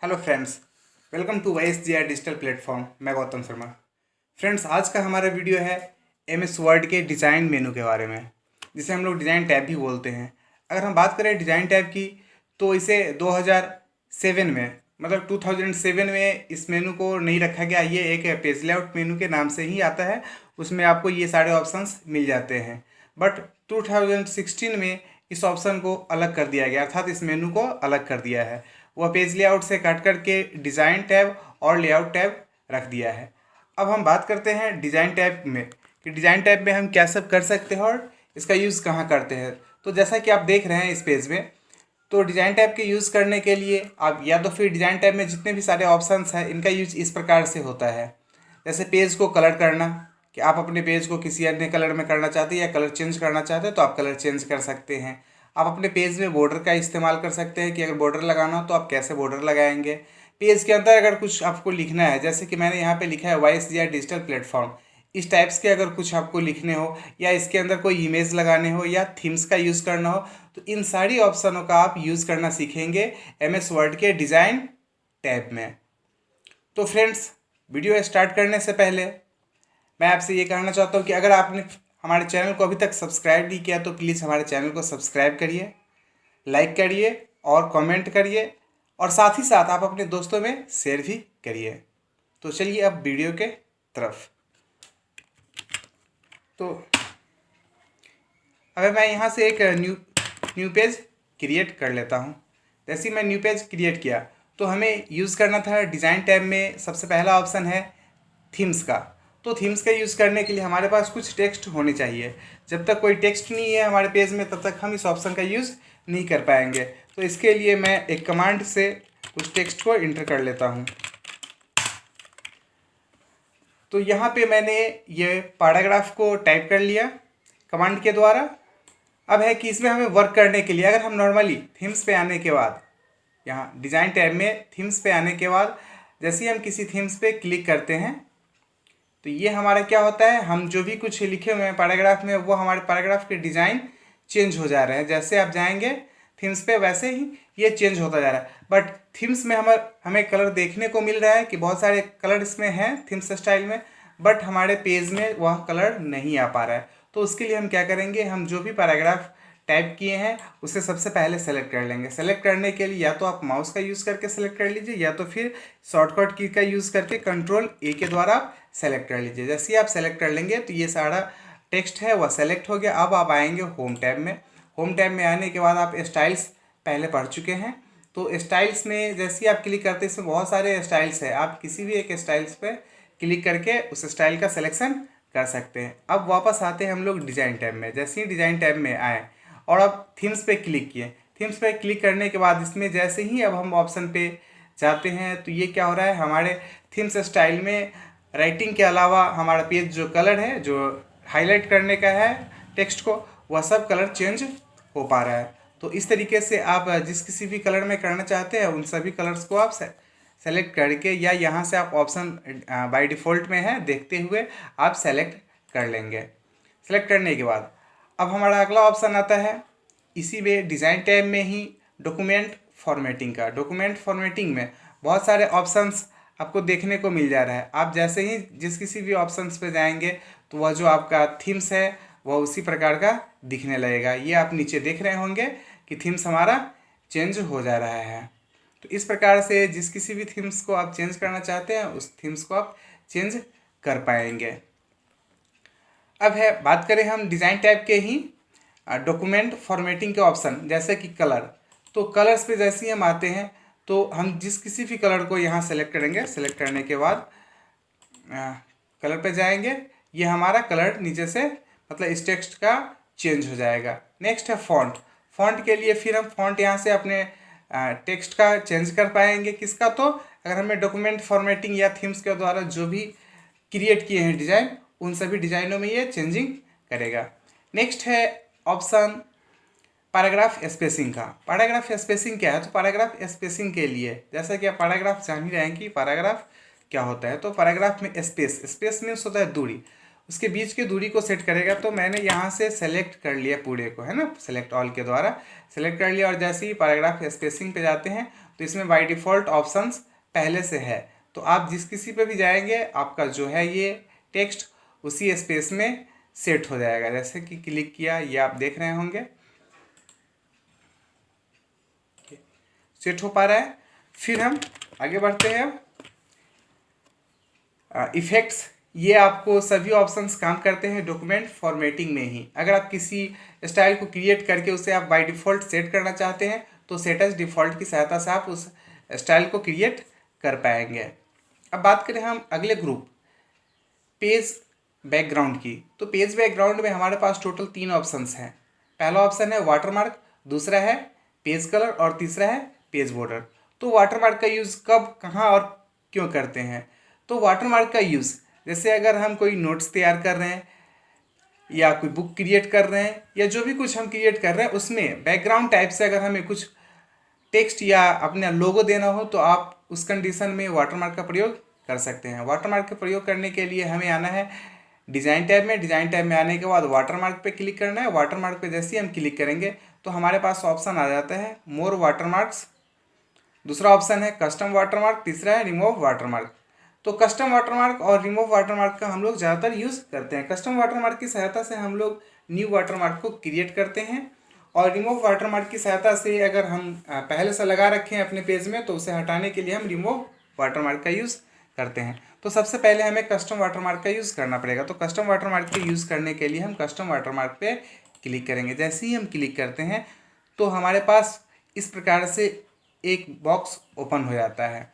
Hello friends, welcome to YSGI digital platform. मैं Gautam Sharma. Friends, आज का हमारा वीडियो है MS वर्ड के डिज़ाइन मेनू के बारे में, जिसे हम लोग डिज़ाइन टैब भी बोलते हैं। अगर हम बात करें डिज़ाइन टैब की, तो इसे 2007 में मतलब 2007 में इस मेनू को नहीं रखा गया। ये एक पेज लेआउट मेनू के नाम से ही आता है। उसमें आपको ये सारे ऑप्शंस मिल जाते हैं। बट 2016 में इस ऑप्शन को अलग कर दिया गया, अर्थात इस मेनू को अलग कर दिया है। वह पेज लेआउट से काट करके डिज़ाइन टैब और लेआउट टैब रख दिया है। अब हम बात करते हैं डिज़ाइन टैब में कि डिज़ाइन टैब में हम क्या सब कर सकते हैं और इसका यूज़ कहाँ करते हैं। तो जैसा कि आप देख रहे हैं इस पेज में, तो डिज़ाइन टैब के यूज़ करने के लिए आप या तो फिर डिज़ाइन टैब में जितने भी सारे ऑप्शंस हैं, इनका यूज इस प्रकार से होता है। जैसे पेज को कलर करना, कि आप अपने पेज को किसी अन्य कलर में करना चाहते हैं या कलर चेंज करना चाहते हैं तो आप कलर चेंज कर सकते हैं। आप अपने पेज में बॉर्डर का इस्तेमाल कर सकते हैं कि अगर बॉर्डर लगाना हो तो आप कैसे बॉर्डर लगाएंगे। पेज के अंदर अगर कुछ आपको लिखना है, जैसे कि मैंने यहाँ पे लिखा है YSGI डिजिटल प्लेटफॉर्म, इस टाइप्स के अगर कुछ आपको लिखने हो या इसके अंदर कोई इमेज लगाने हो या थीम्स का यूज़ करना हो, तो इन सारी ऑप्शनों का आप यूज़ करना सीखेंगे MS वर्ड के डिज़ाइन टैब में। तो फ्रेंड्स, वीडियो स्टार्ट करने से पहले मैं आपसे ये कहना चाहता हूँ कि अगर आपने हमारे चैनल को अभी तक सब्सक्राइब नहीं किया तो प्लीज़ हमारे चैनल को सब्सक्राइब करिए, लाइक करिए और कमेंट करिए, और साथ ही साथ आप अपने दोस्तों में शेयर भी करिए। तो चलिए अब वीडियो के तरफ। तो अब मैं यहाँ से एक न्यू पेज क्रिएट कर लेता हूँ। जैसे ही मैं न्यू पेज क्रिएट किया तो हमें यूज़ करना था डिज़ाइन टैब में सबसे पहला ऑप्शन है थीम्स का। तो थीम्स का यूज़ करने के लिए हमारे पास कुछ टेक्स्ट होने चाहिए। जब तक कोई टेक्स्ट नहीं है हमारे पेज में, तब तक हम इस ऑप्शन का यूज़ नहीं कर पाएंगे। तो इसके लिए मैं एक कमांड से कुछ टेक्स्ट को इंटर कर लेता हूँ। तो यहाँ पे मैंने ये पैराग्राफ को टाइप कर लिया कमांड के द्वारा। अब है कि इसमें हमें वर्क करने के लिए, अगर हम नॉर्मली थीम्स पे आने के बाद, यहाँ डिज़ाइन टैब में थीम्स पे आने के बाद जैसे ही हम किसी थीम्स पे क्लिक करते हैं तो ये हमारा क्या होता है, हम जो भी कुछ लिखे हुए हैं पैराग्राफ में वो हमारे पैराग्राफ के डिज़ाइन चेंज हो जा रहे हैं। जैसे आप जाएंगे थीम्स पे वैसे ही ये चेंज होता जा रहा है। बट थीम्स में हमें कलर देखने को मिल रहा है कि बहुत सारे कलर इसमें हैं थीम्स स्टाइल में, बट हमारे पेज में वह कलर नहीं आ पा रहा है। तो उसके लिए हम क्या करेंगे, हम जो भी पैराग्राफ टाइप किए हैं उसे सबसे पहले सेलेक्ट कर लेंगे। सेलेक्ट करने के लिए या तो आप माउस का यूज़ करके सेलेक्ट कर लीजिए या तो फिर शॉर्टकट की का यूज़ करके Ctrl+A के द्वारा आप सेलेक्ट कर लीजिए। जैसे ही आप सेलेक्ट कर लेंगे तो ये सारा टेक्स्ट है वह सेलेक्ट हो गया। अब आप आएंगे होम टैब में। होम टैब में आने के बाद आप स्टाइल्स पहले पढ़ चुके हैं, तो स्टाइल्स में जैसे ही आप क्लिक करते हैं इसमें बहुत सारे स्टाइल्स है। आप किसी भी एक स्टाइल्स पे क्लिक करके उस स्टाइल का सिलेक्शन कर सकते हैं। अब वापस आते हैं हम लोग डिज़ाइन टैब में। जैसे ही डिज़ाइन टैब में आए और अब थीम्स पे क्लिक किए, थीम्स पे क्लिक करने के बाद इसमें जैसे ही अब हम ऑप्शन पे जाते हैं तो ये क्या हो रहा है, हमारे थीम्स स्टाइल में राइटिंग के अलावा हमारा पेज जो कलर है, जो हाईलाइट करने का है टेक्स्ट को, वह सब कलर चेंज हो पा रहा है। तो इस तरीके से आप जिस किसी भी कलर में करना चाहते हैं उन सभी कलर्स को आप सेलेक्ट करके, या यहाँ से आप ऑप्शन बाय डिफ़ॉल्ट में है देखते हुए आप सेलेक्ट कर लेंगे। सेलेक्ट करने के बाद अब हमारा अगला ऑप्शन आता है इसी में डिज़ाइन टैब में ही डॉक्यूमेंट फॉर्मेटिंग का। डॉक्यूमेंट फॉर्मेटिंग में बहुत सारे ऑप्शंस आपको देखने को मिल जा रहा है। आप जैसे ही जिस किसी भी ऑप्शंस पे जाएंगे तो वह जो आपका थीम्स है वह उसी प्रकार का दिखने लगेगा। ये आप नीचे देख रहे होंगे कि थीम्स हमारा चेंज हो जा रहा है। तो इस प्रकार से जिस किसी भी थीम्स को आप चेंज करना चाहते हैं उस थीम्स को आप चेंज कर पाएंगे। अब है बात करें हम डिज़ाइन टाइप के ही डॉक्यूमेंट फॉर्मेटिंग के ऑप्शन, जैसे कि कलर। तो कलर्स पे जैसे ही हम आते हैं तो हम जिस किसी भी कलर को यहाँ सेलेक्ट करेंगे। सेलेक्ट करने के बाद कलर पे जाएंगे, ये हमारा कलर नीचे से मतलब इस टेक्स्ट का चेंज हो जाएगा। नेक्स्ट है फॉन्ट। फॉन्ट के लिए फिर हम फॉन्ट यहाँ से अपने टेक्स्ट का चेंज कर पाएंगे। किसका, तो अगर हमें डॉक्यूमेंट फॉर्मेटिंग या थीम्स के द्वारा जो भी क्रिएट किए हैं डिज़ाइन, उन सभी डिज़ाइनों में ये चेंजिंग करेगा। नेक्स्ट है ऑप्शन पैराग्राफ स्पेसिंग का। पैराग्राफ स्पेसिंग क्या है, तो पैराग्राफ स्पेसिंग के लिए जैसा कि आप पैराग्राफ जान ही रहे हैं कि पैराग्राफ क्या होता है। तो पैराग्राफ में स्पेस मीन्स होता है दूरी, उसके बीच की दूरी को सेट करेगा। तो मैंने यहाँ से सेलेक्ट कर लिया पूरे को, है ना, सेलेक्ट ऑल के द्वारा सेलेक्ट कर लिया। और जैसे ही पैराग्राफ स्पेसिंग पे जाते हैं तो इसमें बाय डिफ़ॉल्ट ऑप्शंस पहले से है, तो आप जिस किसी पे भी जाएंगे आपका जो है ये टेक्स्ट उसी स्पेस में सेट हो जाएगा। जैसे कि क्लिक किया, ये आप देख रहे होंगे सेट हो पा रहा है। फिर हम आगे बढ़ते हैं। इफ़ेक्ट्स, ये आपको सभी ऑप्शंस काम करते हैं डॉक्यूमेंट फॉर्मेटिंग में ही। अगर आप किसी स्टाइल को क्रिएट करके उसे आप बाय डिफ़ॉल्ट सेट करना चाहते हैं तो सेट एज डिफ़ॉल्ट की सहायता से आप उस स्टाइल को क्रिएट कर पाएंगे। अब बात करें हम अगले ग्रुप पेज बैकग्राउंड की, तो पेज बैकग्राउंड में हमारे पास टोटल 3 ऑप्शंस हैं। पहला ऑप्शन है वाटरमार्क, दूसरा है पेज कलर और तीसरा है पेज बॉर्डर। तो वाटरमार्क का यूज़ कब, कहाँ और क्यों करते हैं? तो वाटरमार्क का यूज़ जैसे अगर हम कोई नोट्स तैयार कर रहे हैं या कोई बुक क्रिएट कर रहे हैं या जो भी कुछ हम क्रिएट कर रहे हैं उसमें बैकग्राउंड टाइप से अगर हमें कुछ टेक्स्ट या अपना लोगो देना हो तो आप उस कंडीशन में वाटरमार्क का प्रयोग कर सकते हैं। वाटरमार्क का प्रयोग करने के लिए हमें आना है डिज़ाइन टैब में। डिज़ाइन टैब में आने के बाद वाटरमार्क पे क्लिक करना है। वाटरमार्क पे जैसे ही हम क्लिक करेंगे तो हमारे पास ऑप्शन आ जाता है मोर वाटरमार्क्स, दूसरा ऑप्शन है कस्टम वाटरमार्क, तीसरा है रिमूव वाटरमार्क। तो कस्टम वाटरमार्क और रिमूव वाटरमार्क का हम लोग ज़्यादातर यूज़ करते हैं। कस्टम वाटरमार्क की सहायता से हम लोग न्यू वाटरमार्क को क्रिएट करते हैं और रिमूव वाटरमार्क की सहायता से अगर हम पहले से लगा रखे हैं अपने पेज में तो उसे हटाने के लिए हम रिमूव वाटरमार्क का यूज़ करते हैं। तो सबसे पहले हमें कस्टम वाटरमार्क का यूज़ करना पड़ेगा। तो कस्टम वाटरमार्क के यूज़ करने के लिए हम कस्टम वाटरमार्क पे क्लिक करेंगे। जैसे ही हम क्लिक करते हैं तो हमारे पास इस प्रकार से एक बॉक्स ओपन हो जाता है।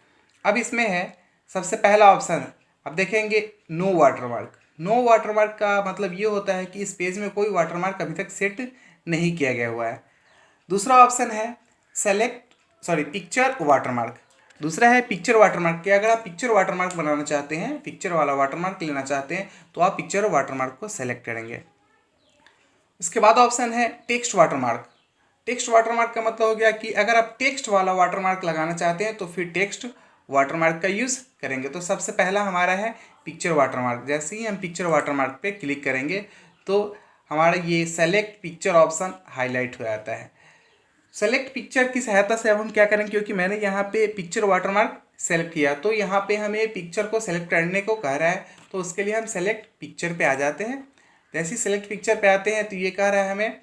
अब इसमें है सबसे पहला ऑप्शन, अब देखेंगे नो वाटरमार्क। नो वाटरमार्क का मतलब ये होता है कि इस पेज में कोई वाटरमार्क अभी तक सेट नहीं किया गया हुआ है। दूसरा ऑप्शन है पिक्चर वाटरमार्क। दूसरा है पिक्चर वाटरमार्क के अगर आप पिक्चर वाटरमार्क बनाना चाहते हैं, पिक्चर वाला वाटरमार्क लेना चाहते हैं तो आप पिक्चर वाटरमार्क को सेलेक्ट करेंगे। उसके बाद ऑप्शन है टेक्स्ट वाटरमार्क। टेक्स्ट वाटरमार्क का मतलब हो गया कि अगर आप टेक्स्ट वाला वाटरमार्क लगाना चाहते हैं तो फिर टेक्स्ट वाटरमार्क का यूज़ करेंगे। तो सबसे पहला हमारा है पिक्चर वाटरमार्क। जैसे ही हम पिक्चर वाटरमार्क पे क्लिक करेंगे तो हमारा ये सेलेक्ट पिक्चर ऑप्शन हाईलाइट हो जाता है। सेलेक्ट पिक्चर की सहायता से अब हम क्या करेंगे, क्योंकि मैंने यहाँ पे पिक्चर वाटरमार्क सेलेक्ट किया तो यहाँ पे हमें पिक्चर को सेलेक्ट करने को कह रहा है, तो उसके लिए हम सेलेक्ट पिक्चर पे आ जाते हैं। जैसे ही सेलेक्ट पिक्चर पे आते हैं तो ये कह रहा है हमें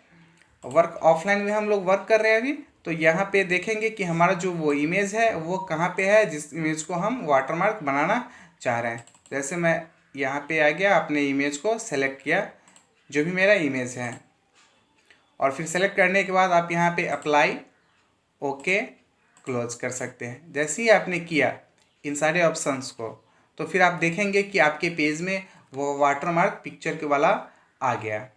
वर्क ऑफलाइन में हम लोग वर्क कर रहे हैं अभी। तो यहाँ पे देखेंगे कि हमारा जो वो इमेज है वो कहाँ पे है जिस इमेज को हम वाटरमार्क बनाना चाह रहे हैं। जैसे मैं यहाँ पे आ गया, अपने इमेज को सेलेक्ट किया जो भी मेरा इमेज है, और फिर सेलेक्ट करने के बाद आप यहाँ पे अप्लाई ओके क्लोज कर सकते हैं। जैसे ही आपने किया इन सारे ऑप्शंस को तो फिर आप देखेंगे कि आपके पेज में वो वाटरमार्क पिक्चर के वाला आ गया।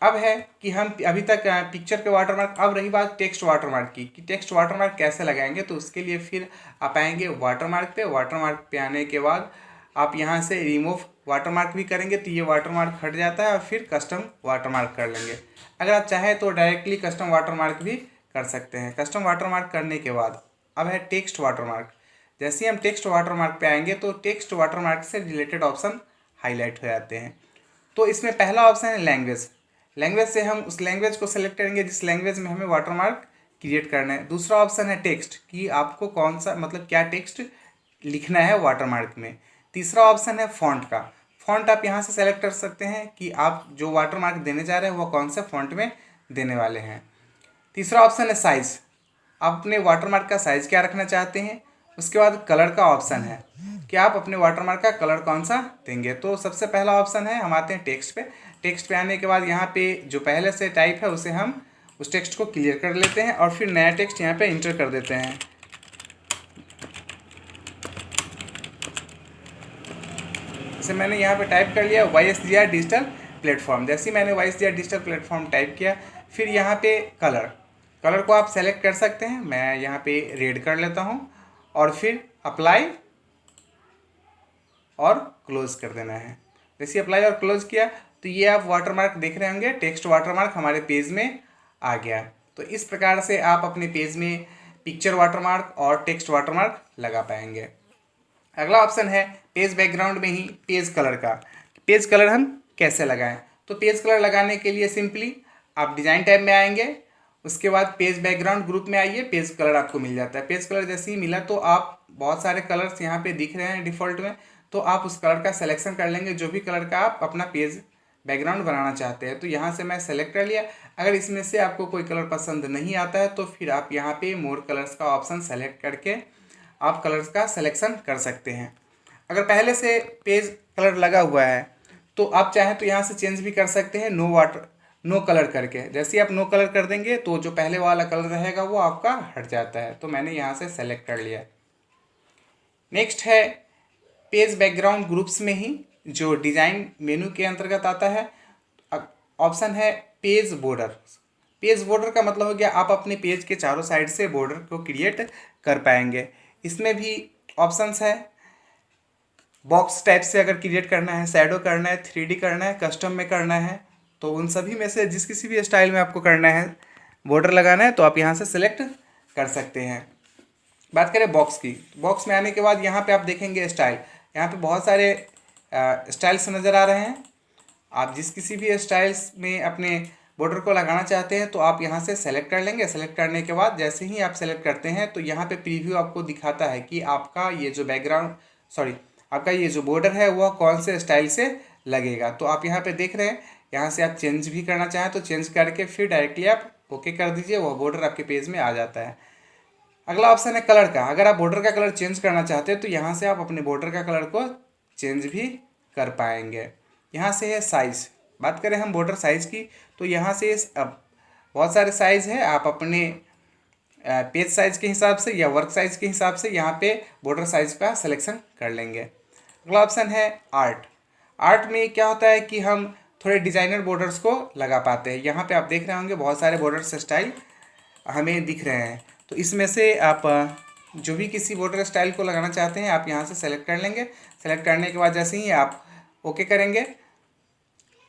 अब है कि हम अभी तक पिक्चर के वाटरमार्क, अब रही बात टेक्स्ट वाटरमार्क की कि टेक्स्ट वाटरमार्क कैसे लगाएंगे। तो उसके लिए फिर आप आएंगे वाटरमार्क पे। वाटरमार्क पे आने के बाद आप यहाँ से रिमूव वाटरमार्क भी करेंगे तो ये वाटरमार्क हट जाता है और फिर कस्टम वाटरमार्क कर लेंगे। अगर आप चाहें तो डायरेक्टली कस्टम वाटरमार्क भी कर सकते हैं। कस्टम वाटरमार्क करने के बाद अब है टेक्स्ट वाटरमार्क। जैसे ही हम टेक्स्ट वाटरमार्क पे आएंगे तो टेक्स्ट वाटरमार्क से रिलेटेड ऑप्शन हाईलाइट हो जाते हैं। तो इसमें पहला ऑप्शन है लैंग्वेज। लैंग्वेज से हम उस लैंग्वेज को सेलेक्ट करेंगे जिस लैंग्वेज में हमें वाटरमार्क क्रिएट करना है। दूसरा ऑप्शन है टेक्स्ट कि आपको कौन सा मतलब क्या टेक्स्ट लिखना है वाटरमार्क में। तीसरा ऑप्शन है फ़ॉन्ट का। फ़ॉन्ट आप यहाँ से सेलेक्ट कर सकते हैं कि आप जो वाटरमार्क देने जा रहे हैं वो कौन से फ़ॉन्ट में देने वाले हैं। तीसरा ऑप्शन है साइज़, आप अपने वाटरमार्क का साइज़ क्या रखना चाहते हैं। उसके बाद कलर का ऑप्शन है कि आप अपने वाटरमार्क का कलर कौन सा देंगे। तो सबसे पहला ऑप्शन है हम आते हैं टेक्स्ट पे। टेक्स्ट पे आने के बाद यहाँ पे जो पहले से टाइप है उसे हम उस टेक्स्ट को क्लियर कर लेते हैं और फिर नया टेक्स्ट यहाँ पे इंटर कर देते हैं। जैसे मैंने यहाँ पे टाइप कर लिया YSGR डिजिटल प्लेटफॉर्म। जैसे ही मैंने YSGR डिजिटल प्लेटफॉर्म टाइप किया फिर यहाँ पे कलर को आप सेलेक्ट कर सकते हैं। मैं यहाँ पे रेड कर लेता हूँ और फिर अप्लाई और क्लोज कर देना है। जैसे अप्लाई और क्लोज किया तो ये आप वाटरमार्क देख रहे होंगे, टेक्स्ट वाटरमार्क हमारे पेज में आ गया। तो इस प्रकार से आप अपने पेज में पिक्चर वाटरमार्क और टेक्स्ट वाटरमार्क लगा पाएंगे। अगला ऑप्शन है पेज बैकग्राउंड में ही पेज कलर का। पेज कलर हम कैसे लगाएं। तो पेज कलर लगाने के लिए सिंपली आप डिज़ाइन टैब में आएंगे उसके बाद पेज बैकग्राउंड ग्रुप में आइए, पेज कलर आपको मिल जाता है। पेज कलर जैसे ही मिला तो आप बहुत सारे कलर्स यहाँ पे दिख रहे हैं डिफ़ॉल्ट में, तो आप उस कलर का सिलेक्शन कर लेंगे जो भी कलर का आप अपना पेज बैकग्राउंड बनाना चाहते हैं। तो यहाँ से मैं सेलेक्ट कर लिया। अगर इसमें से आपको कोई कलर पसंद नहीं आता है तो फिर आप यहाँ पे मोर कलर्स का ऑप्शन सेलेक्ट करके आप कलर्स का सिलेक्शन कर सकते हैं। अगर पहले से पेज कलर लगा हुआ है तो आप चाहें तो यहाँ से चेंज भी कर सकते हैं, नो कलर करके। जैसे ही आप नो कलर कर देंगे तो जो पहले वाला कलर रहेगा वो आपका हट जाता है। तो मैंने यहाँ से सेलेक्ट कर लिया। नेक्स्ट है पेज बैकग्राउंड ग्रुप्स में ही जो डिज़ाइन मेनू के अंतर्गत आता है, ऑप्शन है पेज बॉर्डर। पेज बॉर्डर का मतलब हो गया आप अपने पेज के चारों साइड से बॉर्डर को क्रिएट कर पाएंगे। इसमें भी ऑप्शंस है, बॉक्स टाइप से अगर क्रिएट करना है, शैडो करना है, 3D करना है, कस्टम में करना है, तो उन सभी में से जिस किसी भी स्टाइल में आपको करना है, बॉर्डर लगाना है, तो आप यहाँ से सिलेक्ट कर सकते हैं। बात करें बॉक्स की, बॉक्स में आने के बाद यहाँ पे आप देखेंगे स्टाइल। यहाँ पे बहुत सारे स्टाइल्स नज़र आ रहे हैं। आप जिस किसी भी स्टाइल्स में अपने बॉर्डर को लगाना चाहते हैं तो आप यहाँ से सेलेक्ट कर लेंगे। सेलेक्ट करने के बाद जैसे ही आप सेलेक्ट करते हैं तो यहाँ पे प्रीव्यू आपको दिखाता है कि आपका ये जो आपका ये जो बॉर्डर है वह कौन से स्टाइल से लगेगा। तो आप यहाँ पे देख रहे हैं, यहाँ से आप चेंज भी करना चाहें तो चेंज करके फिर डायरेक्टली आप ओके कर दीजिए, वह बॉर्डर आपके पेज में आ जाता है। अगला ऑप्शन है कलर का। अगर आप बॉर्डर का कलर चेंज करना चाहते हैं तो यहाँ से आप अपने बॉर्डर का कलर को चेंज भी कर पाएंगे। यहाँ से है साइज़। बात करें हम बॉर्डर साइज़ की तो यहाँ से अब बहुत सारे साइज़ है, आप अपने पेज साइज़ के हिसाब से या वर्क साइज़ के हिसाब से यहाँ पे बॉर्डर साइज़ का सिलेक्शन कर लेंगे। अगला ऑप्शन है आर्ट। आर्ट में क्या होता है कि हम थोड़े डिज़ाइनर बॉर्डर्स को लगा पाते हैं। यहाँ पे आप देख रहे होंगे बहुत सारे बॉर्डर्स स्टाइल हमें दिख रहे हैं। तो इसमें से आप जो भी किसी बॉर्डर स्टाइल को लगाना चाहते हैं आप यहाँ से सेलेक्ट कर लेंगे। सेलेक्ट करने के बाद जैसे ही आप ओके करेंगे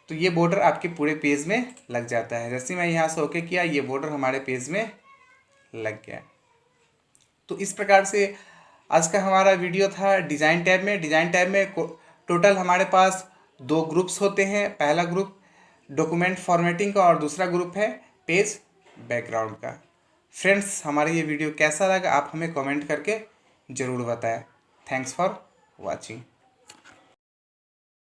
तो ये बॉर्डर आपके पूरे पेज में लग जाता है। जैसे मैं यहाँ से ओके किया, ये बॉर्डर हमारे पेज में लग गया। तो इस प्रकार से आज का हमारा वीडियो था डिज़ाइन टैब में। डिज़ाइन टैब में टोटल हमारे पास 2 ग्रुप्स होते हैं। पहला ग्रुप डॉक्यूमेंट फॉर्मेटिंग का और दूसरा ग्रुप है पेज बैकग्राउंड का। फ्रेंड्स, हमारा ये वीडियो कैसा लगा आप हमें कमेंट करके ज़रूर बताएं। Thanks for watching.